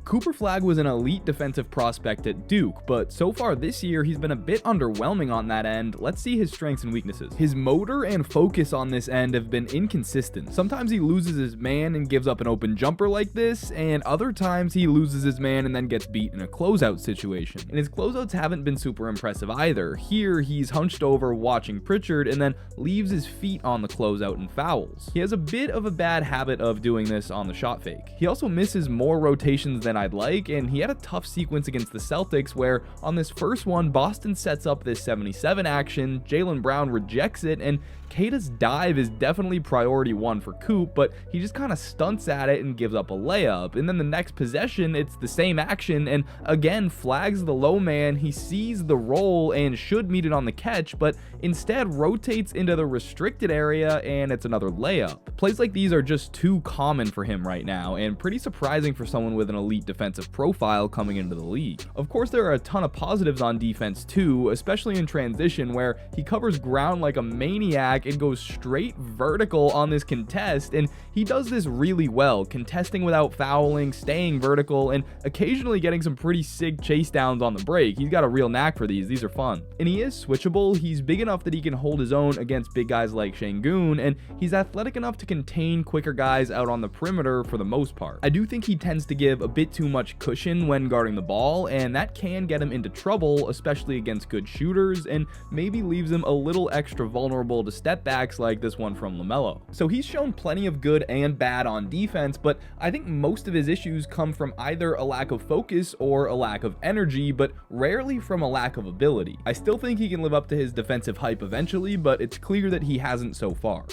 Cooper Flagg was an elite defensive prospect at Duke, but so far this year he's been a bit underwhelming on that end. Let's see his strengths and weaknesses. His motor and focus on this end have been inconsistent. Sometimes he loses his man and gives up an open jumper like this, and other times he loses his man and then gets beat in a closeout situation. And his closeouts haven't been super impressive either. Here he's hunched over watching Pritchard and then leaves his feet on the closeout and fouls. He has a bit of a bad habit of doing this on the shot fake. He also misses more rotations than I'd like, and he had a tough sequence against the Celtics where on this first one Boston sets up this 77 action, Jaylen Brown rejects it, and Keita's dive is definitely priority one for Coop, but he just kind of stunts at it and gives up a layup. And then the next possession, it's the same action, and again Flagg's the low man. He sees the roll and should meet it on the catch, but instead rotates into the restricted area and it's another layup. Plays like these are just too common for him right now, and pretty surprising for someone with an elite defensive profile coming into the league. Of course, there are a ton of positives on defense too, especially in transition where he covers ground like a maniac and goes straight vertical on this contest, and he does this really well, contesting without fouling, staying vertical, and occasionally getting some pretty sick chase downs on the break. He's got a real knack for these are fun. And he is switchable. He's big enough that he can hold his own against big guys like Şengün, and he's athletic enough to contain quicker guys out on the perimeter for the most part. I do think he tends to give a bit too much cushion when guarding the ball, and that can get him into trouble, especially against good shooters, and maybe leaves him a little extra vulnerable to step backs like this one from LaMelo. So he's shown plenty of good and bad on defense, but I think most of his issues come from either a lack of focus or a lack of energy, but rarely from a lack of ability. I still think he can live up to his defensive hype eventually, but it's clear that he hasn't so far.